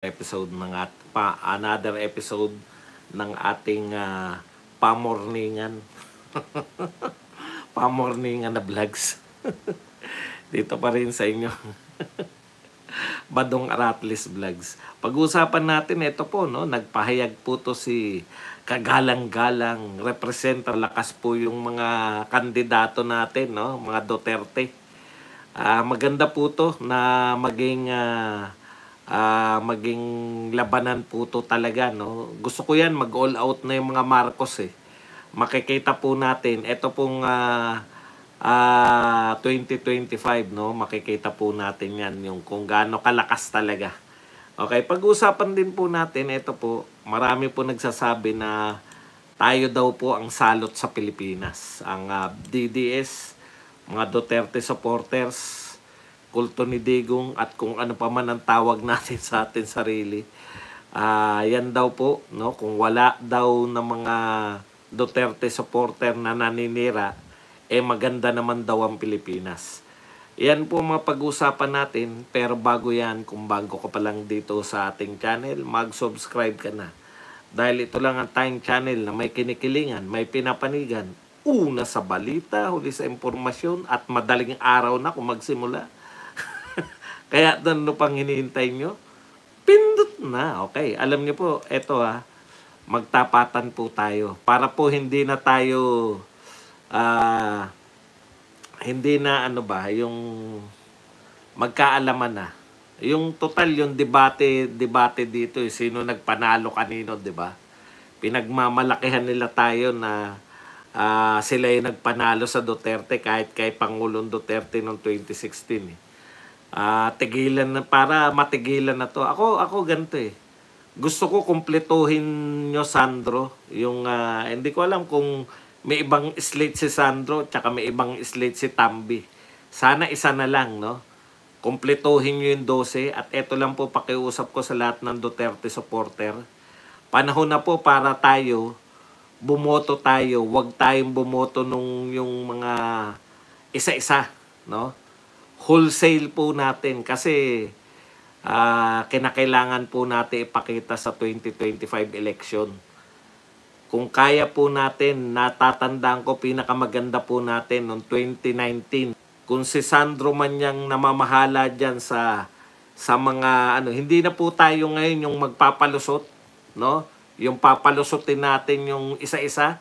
episode ng another episode ng ating pamorningan pamorningan na vlogs dito pa rin sa inyo. Badong Aratlis Vlogs. Pag-uusapan natin ito po, no, nagpahayag po to si kagalang-galang representer, lakas po yung mga kandidato natin, no, mga Duterte. Maganda po to na maging labanan po to talaga, no. Gusto ko yan, mag-all out na yung mga Marcos eh. Makikita po natin, ito pong 2025, no, makikita po natin yan, yung kung gaano kalakas talaga. Okay, pag-usapan din po natin, ito po, marami po nagsasabi na tayo daw po ang salot sa Pilipinas. Ang DDS, mga Duterte supporters, kulto ni Digong, at kung ano pa man ang tawag natin sa atin sarili. Yan daw po, no, kung wala daw ng mga Duterte supporter na naninira, maganda naman daw ang Pilipinas. Yan po mga pag-usapan natin, pero bago yan, kung bago ka pa lang dito sa ating channel, mag-subscribe ka na. Dahil ito lang ang tayong channel na may kinikilingan, may pinapanigan, una sa balita, huli sa impormasyon, at madaling araw na kung magsimula. Kaya ano pang hinihintay nyo? Pindot na. Okay, alam nyo po, eto magtapatan po tayo. Para po hindi na tayo hindi na yung magkaalaman na. Yung total, yung debate dito, sino nagpanalo kanino, di ba? Pinagmamalakihan nila tayo na sila yung nagpanalo sa Duterte kahit kay Pangulong Duterte noong 2016 tigilan na, para matigilan na to. Ako ganito eh. Gusto ko kumpletuhin nyo, Sandro, yung hindi ko alam kung may ibang slate si Sandro tsaka may ibang slate si Tambi. Sana isa na lang, no? Kumpletuhin nyo yung 12 at eto lang po pakiusap ko sa lahat ng Duterte supporter. Panahon na po para tayo bumoto tayo. Huwag tayong bumoto nung yung mga isa-isa, no? Wholesale po natin kasi kinakailangan po natin ipakita sa 2025 election. Kung kaya po natin, natatandaan ko pinakamaganda po natin noong 2019. Kung si Sandro man yang namamahala dyan sa mga hindi na po tayo ngayon yung magpapalusot, no? Yung papalusotin natin yung isa-isa.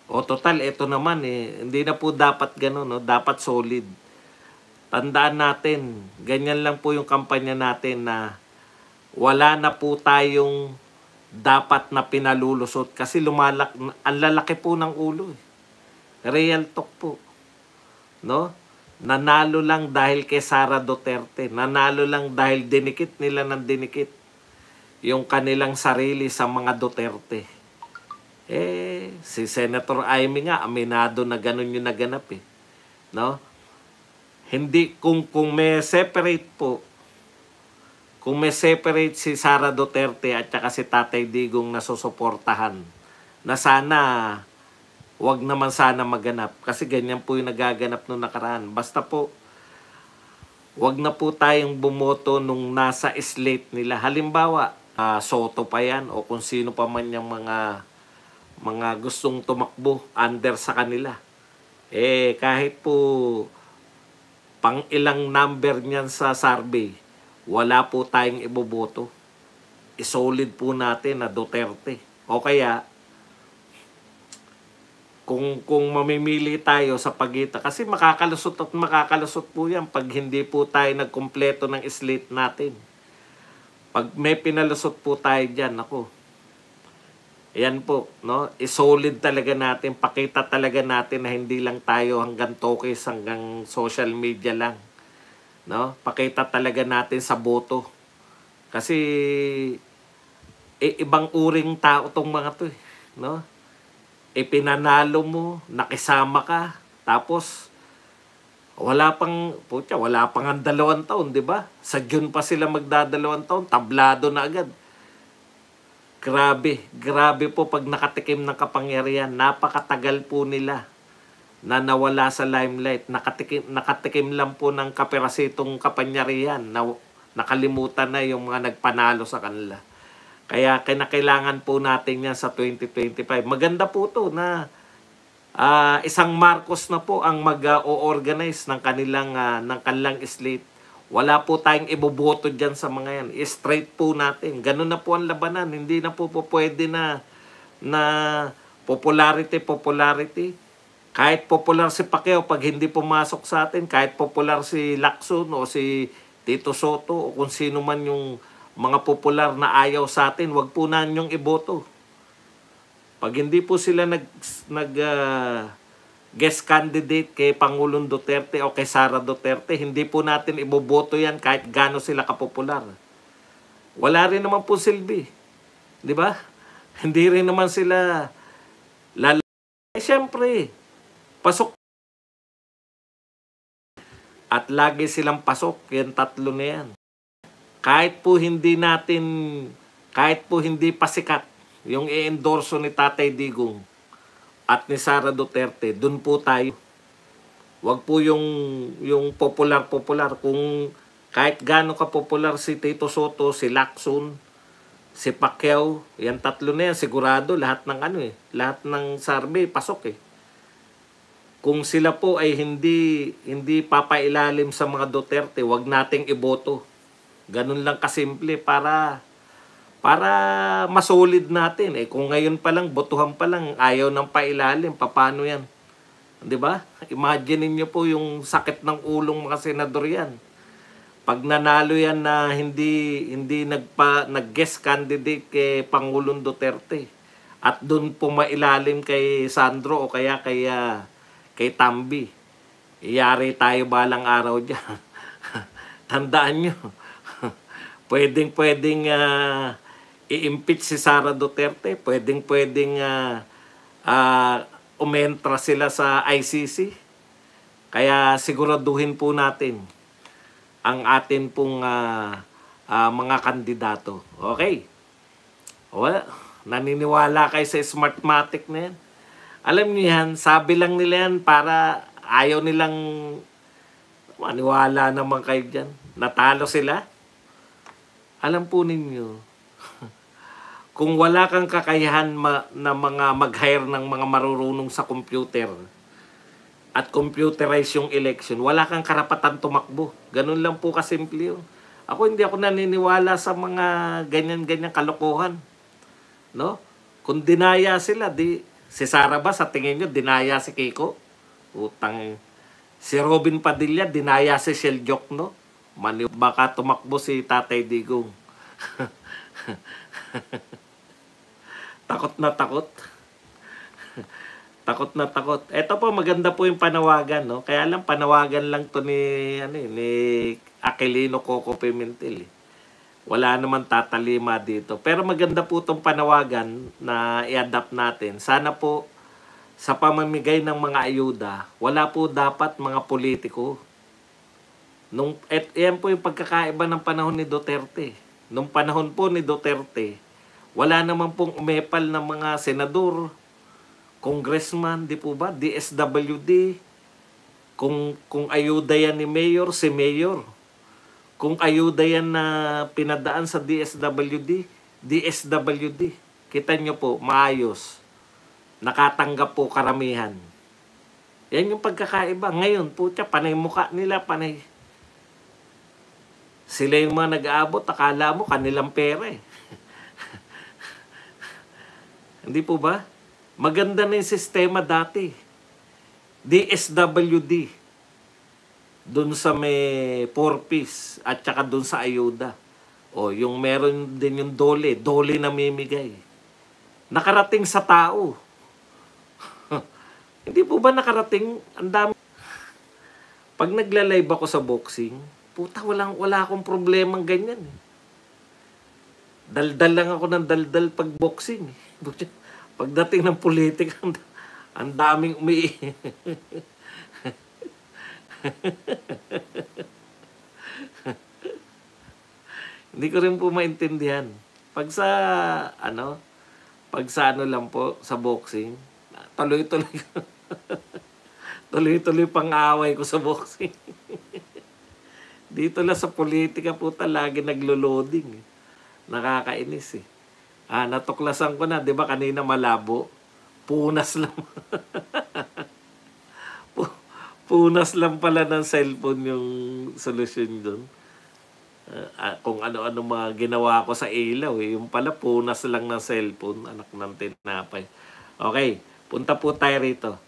O total, ito naman hindi na po dapat gano'n, no? Dapat solid. Tandaan natin, ganyan lang po yung kampanya natin na wala na po tayong dapat na pinalulusot kasi ang lalaki po ng ulo eh. Real talk po, no? Nanalo lang dahil kay Sara Duterte, nanalo lang dahil dinikit nila ng dinikit yung kanilang sarili sa mga Duterte. Si Senator Amy nga aminado na ganun yung naganap eh, no? Hindi kung may separate po, kung may separate si Sara Duterte at saka si Tatay Digong na susuportahan, na sana, wag naman sana maganap. Kasi ganyan po yung nagaganap nung nakaraan. Basta po, wag na po tayong bumoto nung nasa slate nila. Halimbawa, Soto pa yan o kung sino pa man yung mga gustong tumakbo under sa kanila. Kahit po pang ilang number niyan sa survey, wala po tayong iboboto. Isolid po natin na Duterte. O kaya, kung mamimili tayo sa pagitan, kasi makakalusot at makakalusot po yan pag hindi po tayo nagkumpleto ng slate natin. Pag may pinalusot po tayo dyan, ayan po, no? Isolid talaga natin, pakita talaga natin na hindi lang tayo hanggang tokis, hanggang social media lang, no? Pakita talaga natin sa boto. Kasi ibang uring tao tong mga to, no? Pinanalo mo, nakisama ka, tapos wala pang ang 2 taon, di ba? Sa June pa sila magdadalawang taon, tablado na agad. Grabe po pag nakatikim ng kapangyarihan. Napakatagal po nila na nawala sa limelight. Nakatikim lang po ng kaperasitong kapangyarihan. Nakalimutan na yung mga nagpanalo sa kanila. Kaya kinakailangan po natin yan sa 2025. Maganda po to na isang Marcos na po ang mag-o-organize ng kanilang slate. Wala po tayong iboboto diyan sa mga yan. Straight po natin. Ganun na po ang labanan. Hindi na po pwede na popularity. Kahit popular si Pacquiao, pag hindi pumasok sa atin, kahit popular si Lacson o si Tito Soto o kung sino man yung mga popular na ayaw sa atin, wag po na yung iboto. Pag hindi po sila guest candidate kay Pangulong Duterte o kay Sara Duterte, hindi po natin iboboto yan kahit gaano sila kapopular. Wala rin naman po silbi. Di ba? Hindi rin naman sila siyempre, pasok. At lagi silang pasok, yan tatlo na yan. Kahit po hindi pasikat yung i-endorso ni Tatay Digong at ni Sara Duterte, dun po tayo. Wag po yung popular. Kung kahit gaano ka popular si Tito Soto, si Lacson, si Pacquiao, yan tatlo na yan, sigurado lahat ng lahat ng survey pasok eh. Kung sila po ay hindi papailalim sa mga Duterte, wag nating iboto. Ganun lang kasimple para masolid natin. Kung ngayon pa lang, botohan pa lang, ayaw ng pailalim, paano yan? 'Di ba? Imagine niyo po yung sakit ng ulong mga senador yan. Pag nanalo yan na hindi nag-guest candidate kay Pangulong Duterte at doon po mailalim kay Sandro o kaya kay Tambi, iyari tayo balang araw diyan. Tandaan nyo, pwedeng i-impeach si Sara Duterte, pwedeng umentra sila sa ICC. Kaya siguraduhin po natin ang atin pong mga kandidato. Okay? Wala, naniniwala kayo sa Smartmatic na yan. Alam niyo yan, sabi lang nila yan para ayaw nilang maniwala naman kayo dyan. Natalo sila. Alam po ninyo, kung wala kang kakayahan na mga mag-hire ng mga marurunong sa computer at computerize yung election, wala kang karapatan tumakbo. Ganun lang po kasimple yun. Hindi ako naniniwala sa mga ganyan-ganyan kalokohan. No? Kung dinaya sila, si Sara ba sa tingin nyo, dinaya si Kiko? Utang. Si Robin Padilla, dinaya si Sheljok, no? Baka tumakbo si Tatay Digong. Takot na takot. Takot na takot. Ito po, maganda po yung panawagan, no? Kaya lang, panawagan lang to ni Aquilino Coco Pimentel. Wala naman tatalima dito. Pero maganda po itong panawagan na i-adapt natin. Sana po sa pamamigay ng mga ayuda, wala po dapat mga politiko. Yan po yung pagkakaiba ng panahon ni Duterte. Nung panahon po ni Duterte, wala naman pong umepal ng mga senador, congressman, di po ba? DSWD. Kung ayuda yan ni Mayor, si Mayor. Kung ayuda yan na pinadaan sa DSWD, DSWD. Kita nyo po, maayos. Nakatanggap po karamihan. Yan yung pagkakaiba. Ngayon, putya, panay mukha nila, panay. Sila yung mga nag-aabot, akala mo kanilang pera eh. Hindi po ba? Maganda na yung sistema dati. DSWD. Doon sa may 4-piece at saka doon sa ayuda. Yung meron din yung dole namimigay. Nakarating sa tao. Hindi po ba nakarating? Ang dami. Pag nagla-live ako sa boxing, puta, wala akong problemang ganyan. Daldal lang ako ng daldal pag boxing. Pagdating ng politika, ang daming Hindi ko rin po maintindihan. Pag sa ano lang po sa boxing, tuloy-tuloy pang away ko sa boxing. Dito lang sa politika po lagi naglo-loading. Nakakainis eh. Natuklasan ko na, di ba kanina malabo? Punas lang. Punas lang pala ng cellphone yung solusyon doon. Kung ano-ano mga ginawa ko sa ilaw eh. Yung pala punas lang ng cellphone. Anak ng tinapay. Okay, punta po tayo rito.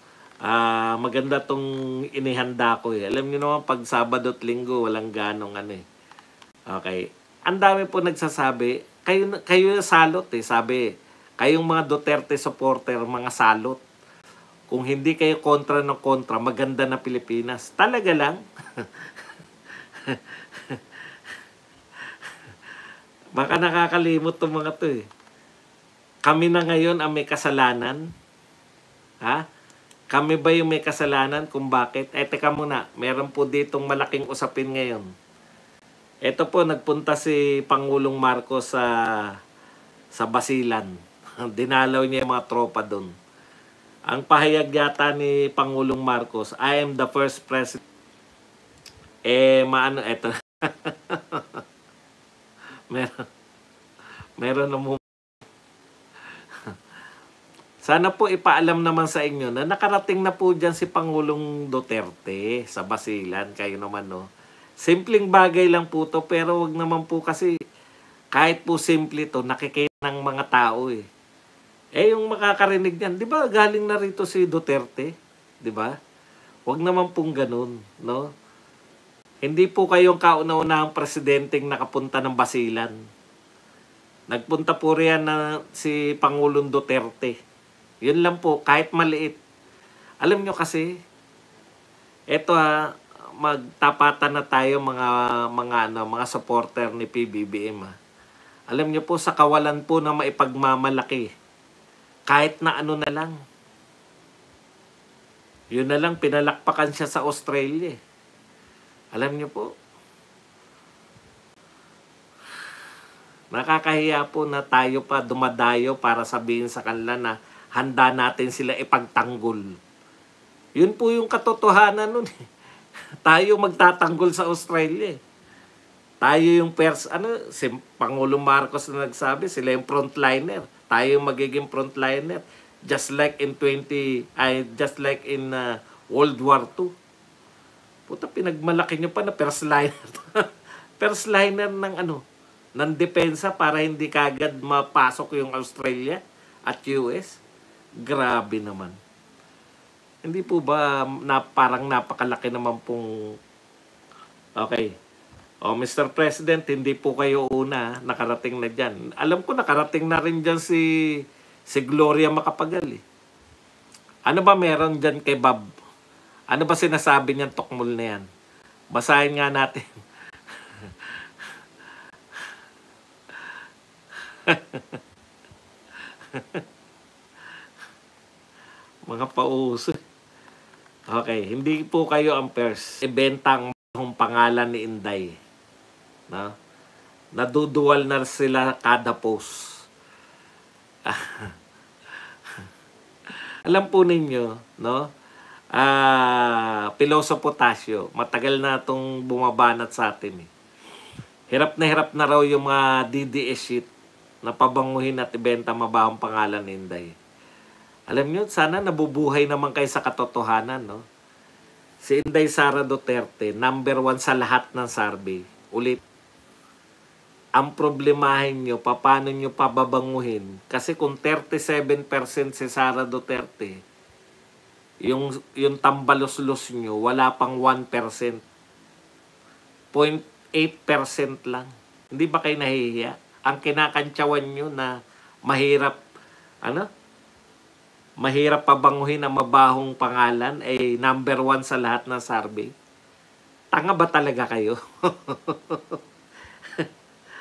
Maganda tong inihanda ko eh. Alam niyo naman pag Sabado at Linggo walang ganong ano eh. Okay. Ang dami po nagsasabi, kayo salot eh. Sabi, kayong mga Duterte supporter, mga salot. Kung hindi kayo kontra ng kontra, maganda na Pilipinas. Talaga lang. Baka nakakalimot tong mga to eh. Kami na ngayon ang may kasalanan. Ha? Kami ba yung may kasalanan kung bakit? Teka muna. Meron po ditong malaking usapin ngayon. Ito po, nagpunta si Pangulong Marcos sa Basilan. Dinalaw niya yung mga tropa doon. Ang pahayag yata ni Pangulong Marcos, I am the first president. Eto. meron na mo. Sana po ipaalam naman sa inyo na nakarating na po dyan si Pangulong Duterte sa Basilan. Kayo naman, no? Simpleng bagay lang po to, pero wag naman po kasi kahit po simple to, nakikita ng mga tao eh. Yung makakarinig niyan, di ba galing na rito si Duterte? Di ba? Wag naman pong ganun, no? Hindi po kayong kauna-unahang presidenteng nakapunta ng Basilan. Nagpunta po riyan na si Pangulong Duterte. Yun lang po, kahit maliit. Alam nyo kasi, eto magtapatan na tayo mga supporter ni PBBM. Alam nyo po, sa kawalan po na maipagmamalaki, kahit na ano na lang. Yun na lang, pinalakpakan siya sa Australia. Alam niyo po, nakakahiya po na tayo pa dumadayo para sabihin sa kanila na handa natin sila ipagtanggol. Yun po yung katotohanan nun eh. Tayo magtatanggol sa Australia eh. Tayo yung si Pangulong Marcos na nagsabi, sila yung frontliner. Tayo yung magiging frontliner. Just like in World War II. Puta, pinagmalaki nyo pa na first liner. First liner ng depensa para hindi kagad mapasok yung Australia at US. Grabe naman. Hindi po ba parang napakalaki naman pong... Okay. Mr. President, hindi po kayo una, nakarating na dyan. Alam ko nakarating na rin dyan si Gloria Macapagal eh. Ano ba meron dyan kay Bob? Ano ba sinasabi niyan tukmol na yan? Basahin nga natin. Mga pauso. Okay, hindi po kayo ang first. Ibentang pangalan ni Inday. No? Nadudual na sila kada post. Alam po ninyo, no? Piloso Potasio, matagal na itong bumabanat sa atin eh. Hirap na raw yung mga DDS sheet na pabanguhin at ibenta mabahong pangalan ni Inday. Alam nyo, sana nabubuhay naman kayo sa katotohanan, no? Si Inday Sara Duterte, number 1 sa lahat ng survey. Ulit, ang problemahin nyo, paano nyo pababanguhin? Kasi kung 37% si Sara Duterte, yung tambalos-los nyo, wala pang 1%. 0.8% lang. Hindi ba kayo nahihiya? Ang kinakantsawan nyo na mahirap, mahirap pabanguhin ang mabahong pangalan ay number 1 sa lahat ng survey. Tanga ba talaga kayo?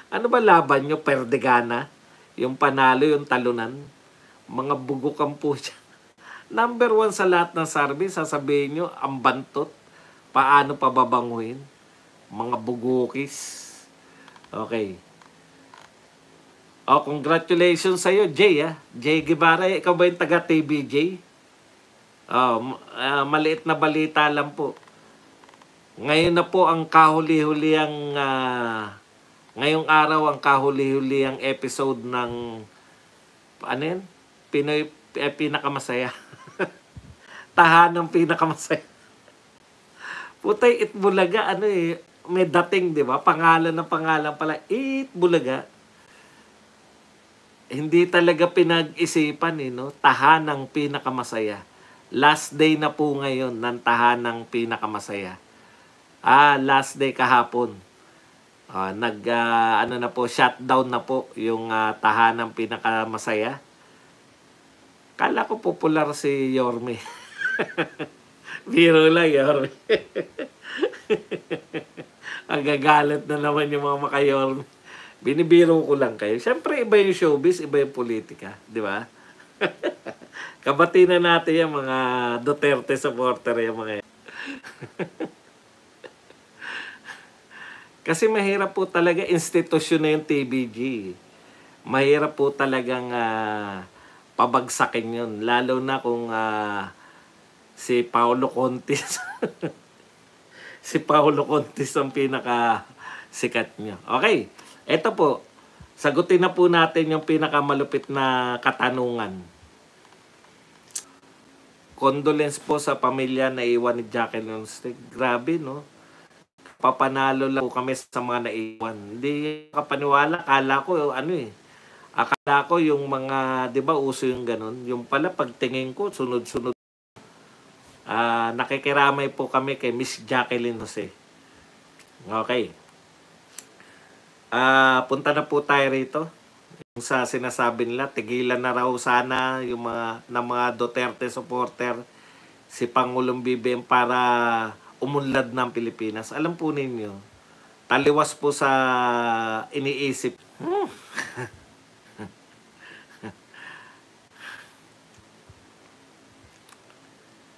Ano ba laban nyo? Perdegana? Yung panalo, yung talunan? Mga bugukan po siya. Number 1 sa lahat ng survey, sasabihin nyo, ang bantot. Paano pababanguhin? Mga bugukis. Okay. Congratulations sa'yo, Jay. Jay Guevara, ikaw ba yung taga-TBJ? Maliit na balita lang po. Ngayon na po ang kahuli-huli ang ngayong araw ang kahuli-huli ang episode ng ano yan? Pinoy pinakamasaya. Tahanang pinakamasaya. Putay Itbulaga ano eh, may dating, 'di ba? Pangalan pala Itbulaga. Hindi talaga pinag-isipan eh, no? Tahanang pinakamasaya. Last day na po ngayon ng tahanang pinakamasaya. Last day kahapon. Ano na po, shutdown na po yung tahanang pinakamasaya. Kala ko popular si Yorme. Biro lang, Yorme. Ang gagalit na naman yung mga maka-Yorme. Binibiro ko lang kayo. Siyempre, iba yung showbiz, iba yung politika. Di ba? Kabati na natin yung mga Duterte supporter, yung mga Kasi mahirap po talaga institusyon na yung TVG. Mahirap po talagang pabagsakin yun. Lalo na kung si Paolo Contis. Si Paolo Contis ang pinaka-sikat niya. Okay, eto po. Sagutin na po natin yung pinakamalupit na katanungan. Condolence po sa pamilya na iwan ni Jacqueline Onstick. Grabe, no? Papanalo lang po kami sa mga naiwan. Hindi kapaniwala. Akala ko, akala ko yung mga, di ba, uso yung ganun. Yung pala, pagtingin ko, sunod-sunod. Nakikiramay po kami kay Miss Jacqueline Jose. Okay. Punta na po tayo rito. Yung sa sinasabi nila, tigilan na raw sana yung mga Duterte supporter si Pangulong BBM para umunlad ng Pilipinas. Alam po ninyo, taliwas po sa iniisip.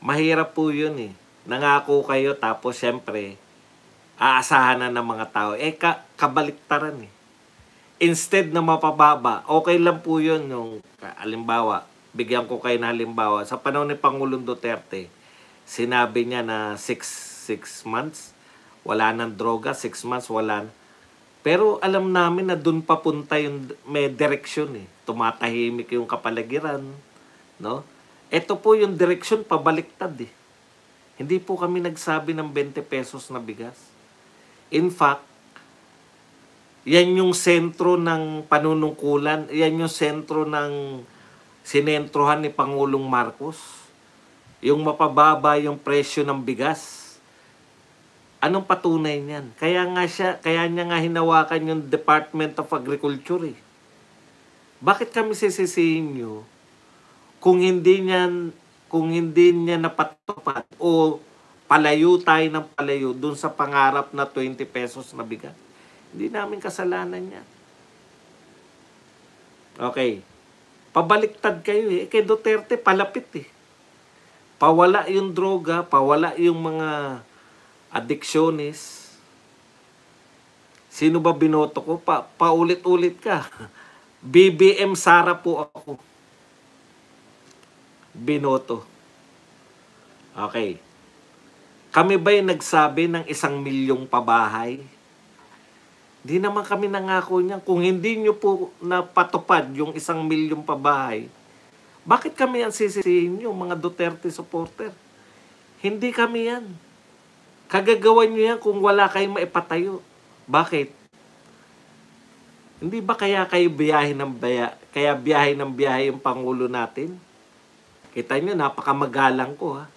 Mahirap po yun eh. Nangako kayo tapos syempre, aasahan na ng mga tao. Kabaliktaran eh. Instead na mapababa, okay lang po yun yung halimbawa. Bigyan ko kayo na halimbawa. Sa panahon ni Pangulong Duterte, sinabi niya na 6 months, wala nang droga, 6 months, wala na. Pero alam namin na dun papunta yung may direksyon eh. Tumatahimik yung kapaligiran, no? Ito po yung direksyon, pabaliktad eh. Hindi po kami nagsabi ng 20 pesos na bigas. In fact, yan yung sentro ng panunungkulan, yan yung sentro ng sinentrohan ni Pangulong Marcos. Yung mapababa yung presyo ng bigas. Anong patunay niyan? Kaya niya nga hinawakan yung Department of Agriculture eh. Bakit kami sisisihin nyo kung hindi niya napatupad o palayo tayo ng palayo dun sa pangarap na 20 pesos na bigas? Hindi namin kasalanan yan. Okay. Pabaliktad kayo eh. Kay Duterte, palapit eh. Pawala yung droga, pawala yung mga addiksyones. Sino ba binoto ko? Paulit-ulit ka. BBM Sara po ako. Binoto. Okay. Kami ba'y nagsabi ng 1 milyong pabahay? Di naman kami nangako niyan. Kung hindi nyo po napatupad yung 1 milyong pabahay, bakit kami ang sisisihin nyo, mga Duterte supporter? Hindi kami yan. Kagagawan nyo yan kung wala kayong maipatayo. Bakit? Hindi ba kaya kayo biyahe ng biyahe yung Pangulo natin? Kita nyo, napakamagalang ko ha.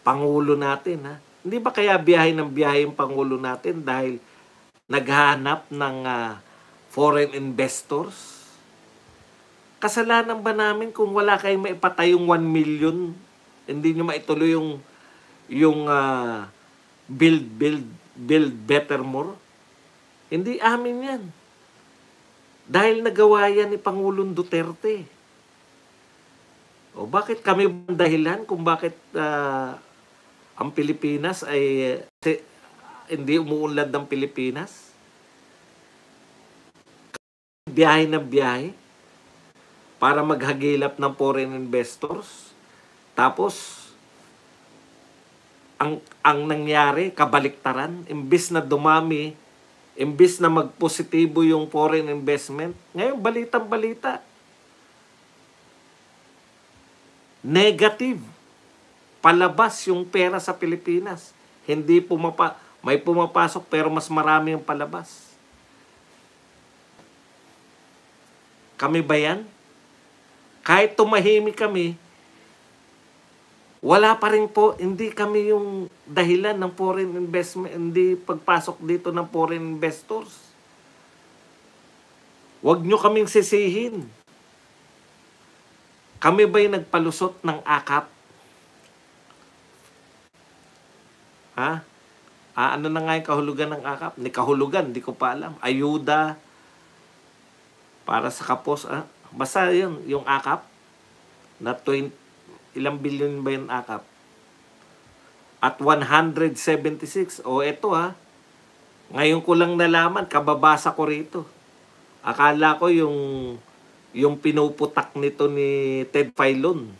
Pangulo natin ha. Hindi ba kaya biyahe yung Pangulo natin dahil naghahanap ng foreign investors? Kasalanan ba namin kung wala kayong maipatayong 1 million? Hindi nyo maituloy yung build better more? Hindi amin yan. Dahil nagawa yan ni Pangulong Duterte. O bakit kami dahilan kung bakit ang Pilipinas ay hindi umuunlad ng Pilipinas? Biyahe ng biyahe para maghagilap ng foreign investors. Tapos, Ang nangyari, kabaliktaran, imbis na dumami, imbis na magpositibo yung foreign investment, ngayon balitang-balita. Negative. Palabas yung pera sa Pilipinas. May pumapasok pero mas marami yung palabas. Kami ba yan? Kahit tumahimik kami, wala pa rin po, hindi kami yung dahilan ng foreign investment, hindi pagpasok dito ng foreign investors. Huwag nyo kaming sisihin. Kami ba'y nagpalusot ng akap? Ha? Ano na nga yung kahulugan ng akap? Ni kahulugan, hindi ko pa alam. Ayuda para sa kapos. Basta yun, yung akap na 20, ilang billion ba yung akap? At 176. Eto ngayon ko lang nalaman, kababasa ko rito. Akala ko yung pinuputak nito ni Ted Filon.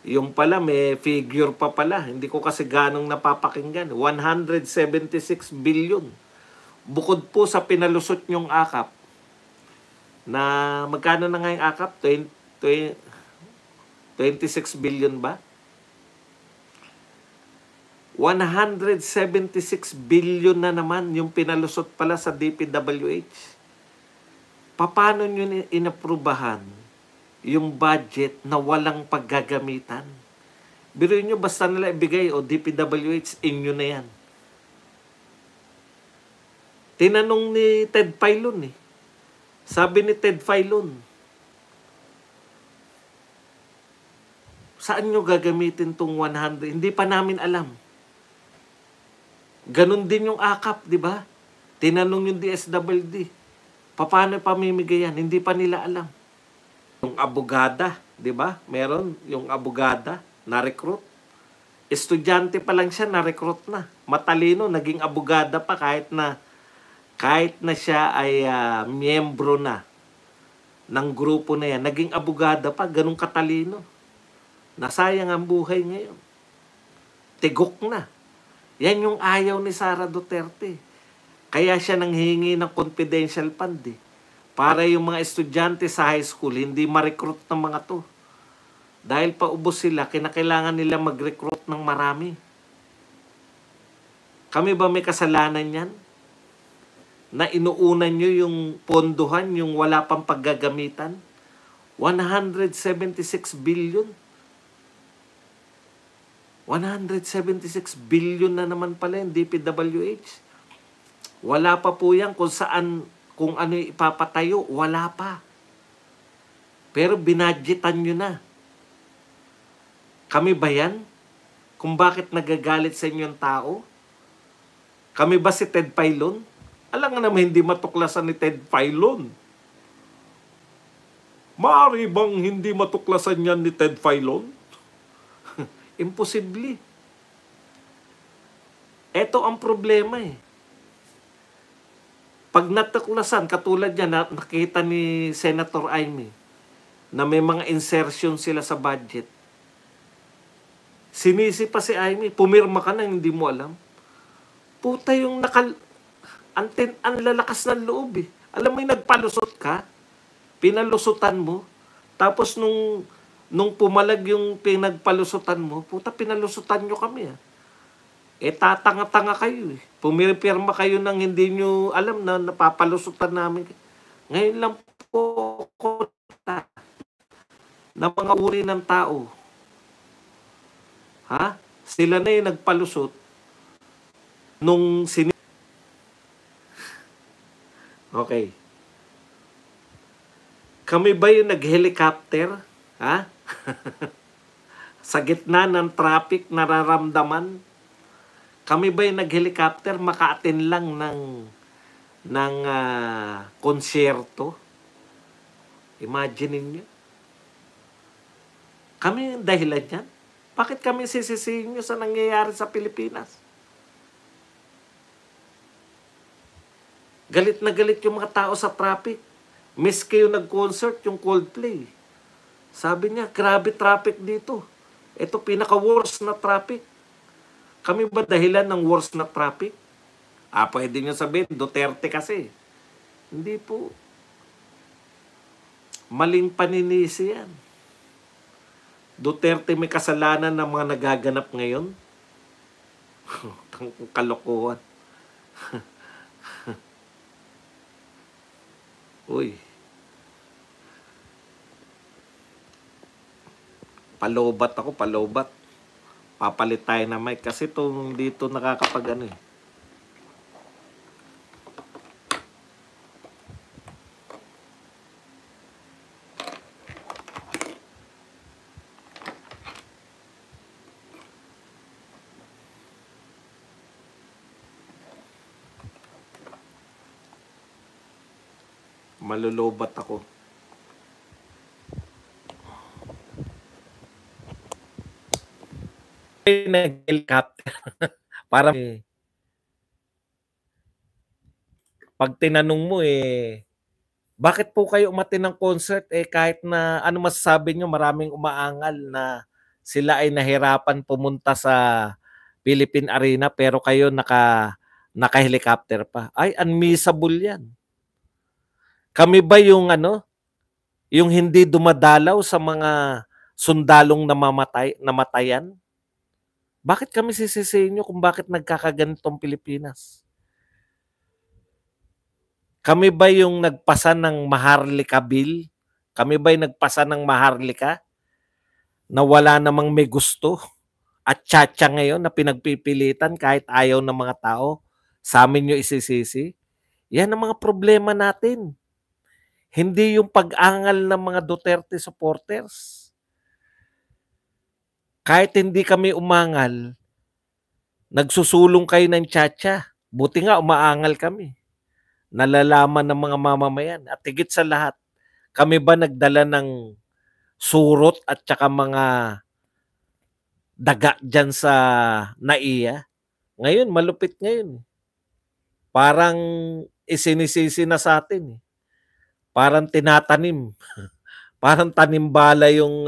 Yung pala, may figure pa pala. Hindi ko kasi ganong napapakinggan. 176 billion. Bukod po sa pinalusot nyong akap, na magkano na nga yung akap? 26 billion ba? 176 billion na naman yung pinalusot pala sa DPWH. Paano nyo inaprubahan yung budget na walang paggagamitan? Biruin nyo, basta nila ibigay, DPWH, inyo na yan. Tinanong ni Ted Filon Sabi ni Ted Filon, saan nyo gagamitin tong 100? Hindi pa namin alam. Ganon din yung akap, di ba? Tinanong yung DSWD, paano pamimigay yan? Hindi pa nila alam. Yung abogada, di ba? Meron yung abogada na recruit. Estudyante pa lang siya, na-recruit na. Matalino, naging abogada pa kahit na siya ay miyembro na ng grupo na yan. Naging abogada pa, ganun katalino. Nasayang ang buhay ngayon. Tigok na. Yan yung ayaw ni Sara Duterte. Kaya siya nanghihingi ng confidential fund para yung mga estudyante sa high school hindi ma-recruit ng mga to. Dahil paubos sila, kinakailangan nila mag-recruit ng marami. Kami ba may kasalanan yan? Na inuunan nyo yung ponduhan, yung wala pang paggagamitan? 176 billion. 176 billion na naman pala yung DPWH. Wala pa po yan kung ano ipapatayo, wala pa. Pero binadgetan nyo na. Kami ba yan? Kung bakit nagagalit sa inyong tao? Kami ba si Ted Filon? Alam nga naman hindi matuklasan ni Ted Filon. Maaari bang hindi matuklasan yan ni Ted Filon? Imposible. Ito ang problema Pag natuklasan, katulad yan, nakita ni Senator Amy na may mga insertion sila sa budget. Sinisi pa si Amy, pumirma ka na, hindi mo alam. Puta yung ang lalakas ng loob Alam mo yung nagpalusot ka, pinalusutan mo, tapos nung pumalag yung pinagpalusutan mo, puta pinalusutan nyo kami tatanga-tanga kayo Pumipirma kayo ng hindi nyo alam na napapalusutan namin. Ngayon lang po na mga uri ng tao. Sila na yung nagpalusot nung Okay. Kami ba yung nag-helicopter? Sa gitna ng traffic, nararamdaman? Kami ba yung nag-helicopter maka-attend lang ng konsyerto? Imagine niyo. Kami yung dahilan yan? Bakit kami sisisihin nyo sa nangyayari sa Pilipinas? Galit na galit yung mga tao sa traffic. Miss kayo nag-concert, yung Coldplay. Sabi niya, grabe traffic dito. Ito pinaka-worst na traffic. Kami ba dahilan ng worst na traffic? Pwede nyo sabihin, Duterte kasi. Hindi po. Maling paninisi yan. Duterte may kasalanan ng mga nagaganap ngayon. Kalokohan. Uy. Palobat ako, palobat. Papalit tayo na mic kasi itong dito nakakapag ano eh. Malulobat ako. Nag-helicopter. Para pag tinanong mo bakit po kayo umati ng concert kahit na ano masasabi nyo, maraming umaangal na sila ay nahirapan pumunta sa Philippine Arena pero kayo naka-helicopter pa. Ay, unmissable yan. Kami ba yung yung hindi dumadalaw sa mga sundalong namatayan? Bakit kami sisisihin nyo kung bakit nagkakaganitong Pilipinas? Kami ba yung nagpasa ng Maharlika Bill? Kami ba yung nagpasa ng Maharlika na wala namang may gusto at tiyatya ngayon na pinagpipilitan kahit ayaw ng mga tao? Sa amin nyo isisisi? Yan ang mga problema natin. Hindi yung pag-angal ng mga Duterte supporters. Kahit hindi kami umangal, nagsusulong kayo ng tiyatya. Buti nga umaangal kami. Nalalaman ng mga mamamayan. At higit sa lahat, kami ba nagdala ng surot at saka mga daga dyan sa NAIA? Ngayon, malupit ngayon. Parang isinisisi na sa atin. Parang tinatanim. Parang tanimbala yung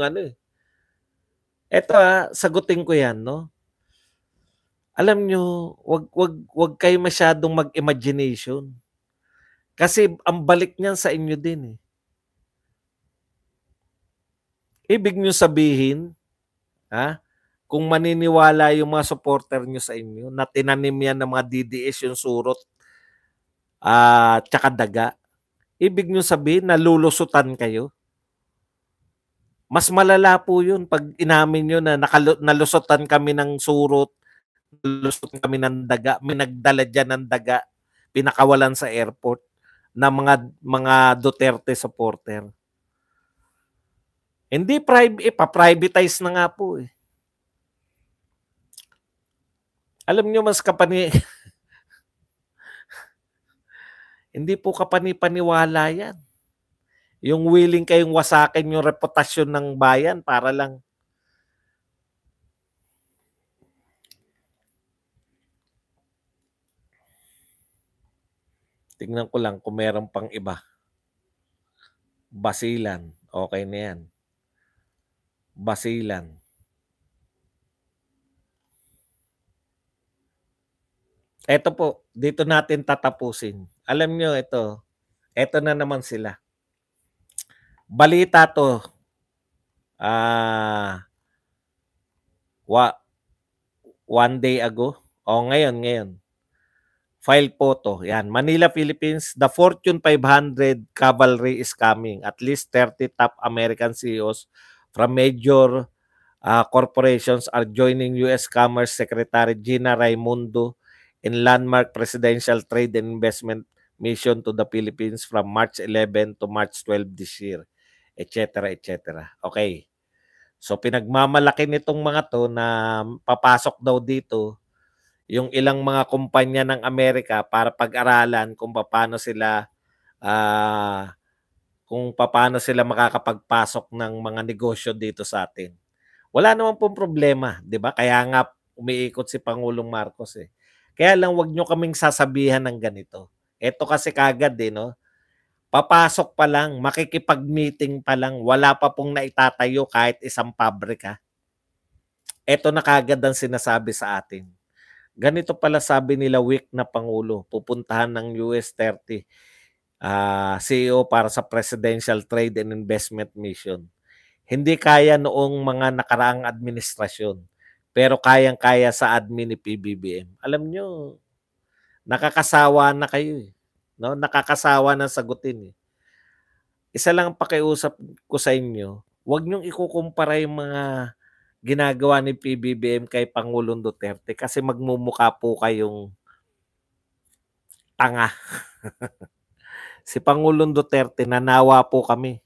Eto sagutin ko yan, no? Alam nyo, wag kayo masyadong mag-imagination. Kasi ang balik niyan sa inyo din Ibig nyo sabihin, kung maniniwala yung mga supporter nyo sa inyo na tinanim yan ng mga DDS yung surot tsaka daga, ibig nyo sabihin nalulusutan kayo. Mas malala po yun pag inamin nyo na nalusutan kami ng surot, nalusutan kami ng daga, may nagdala dyan ng daga, pinakawalan sa airport na mga Duterte supporter. Hindi pa-privatize na nga po Alam nyo mas hindi po kapani-paniwala yan. Yung willing kayong wasakin yung reputasyon ng bayan para lang tingnan ko lang kung meron pang iba. Basilan. Okay na yan. Basilan. Ito po, dito natin tatapusin. Alam nyo, ito na naman sila. Balita to. One day ago. Ngayon. File photo. Yan. Manila, Philippines. The Fortune 500 cavalry is coming. At least 30 top American CEOs from major corporations are joining U.S. Commerce Secretary Gina Raimondo in landmark presidential trade and investment mission to the Philippines from March 11 to March 12 this year, etc. etc. Okay. So pinagmamalaki nitong mga to na papasok daw dito yung ilang mga kumpanya ng Amerika para pag-aralan kung paano sila makakapagpasok ng mga negosyo dito sa atin. Wala naman pong problema, 'di ba? Kaya nga umiikot si Pangulong Marcos Kaya lang wag nyo kaming sasabihan ng ganito. Ito kasi kagad no? Papasok pa lang, makikipag-meeting pa lang, wala pa pong naitatayo kahit isang pabrika. Ito na kagad ang sinasabi sa atin. Ganito pala sabi nila weak na Pangulo, pupuntahan ng US 30 CEO para sa Presidential Trade and Investment Mission. Hindi kaya noong mga nakaraang administrasyon, pero kayang-kaya sa admin ni PBBM. Alam nyo, nakakasawa na kayo eh. No? Nakakasawa na sagutin eh. Isa lang ang pakiusap ko sa inyo, huwag niyong ikukumpara yung mga ginagawa ni PBBM kay Pangulong Duterte kasi magmumukha po kayong tanga. Si Pangulong Duterte, nanawa po kami.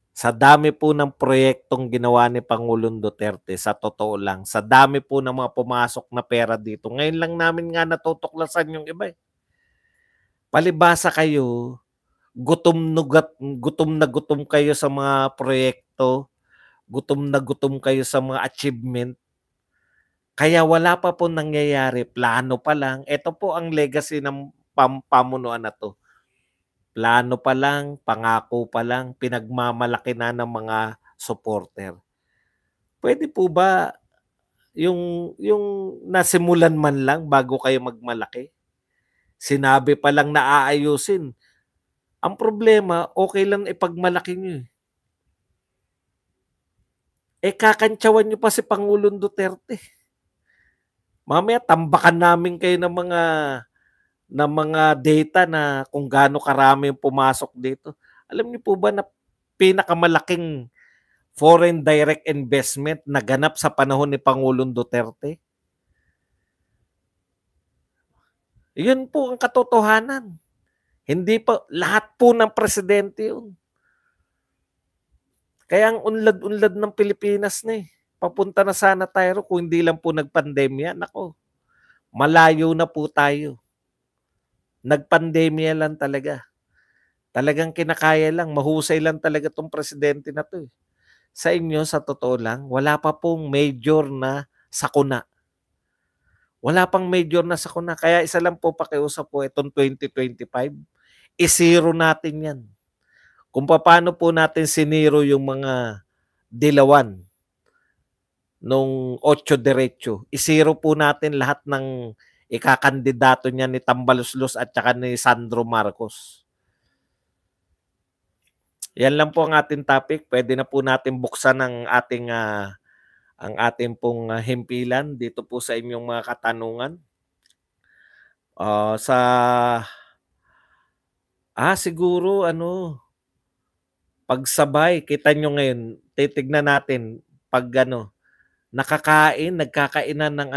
Sa dami po ng proyektong ginawa ni Pangulong Duterte, sa totoo lang, sa dami po ng mga pumasok na pera dito, ngayon lang namin nga natutuklasan yung iba eh. Palibasa kayo, gutom na gutom kayo sa mga proyekto, gutom na gutom kayo sa mga achievement, kaya wala pa po nangyayari, plano pa lang. Ito po ang legacy ng pamunuan na to. Plano pa lang, pangako pa lang, pinagmamalaki na ng mga supporter. Pwede po ba yung nasimulan man lang bago kayo magmalaki? Sinabi pa lang na aayusin. Ang problema, okay lang ipagmalaki nyo eh. Kakantsawan nyo pa si Pangulong Duterte. Mamaya tambakan namin kayo ng mga data na kung gaano karami yung pumasok dito. Alam niyo po ba na pinakamalaking foreign direct investment na ganap sa panahon ni Pangulong Duterte? Yun po ang katotohanan. Hindi pa, lahat po ng presidente yun. Kaya ang unlad-unlad ng Pilipinas na eh. Papunta na sana tayo kung hindi lang po nagpandemya. Nako, malayo na po tayo. Nagpandemya lang talaga. Talagang kinakaya lang, mahusay lang talaga tong presidente na to eh. Sa inyo, sa totoo lang, wala pa pong major na sakuna. Wala pang major na sakuna. Kaya isa lang po pakiusap po itong 2025, isiro natin yan. Kung paano po natin siniro yung mga dilawan nung 8 diretso, isiro po natin lahat ng ikakandidato niya ni Tambaluslos at saka ni Sandro Marcos. Yan lang po ang ating topic. Pwede na po natin buksan ang ating pong himpilan dito po sa inyong mga katanungan. Siguro pagsabay, kita nyo ngayon, titignan natin pag nagkakainan ng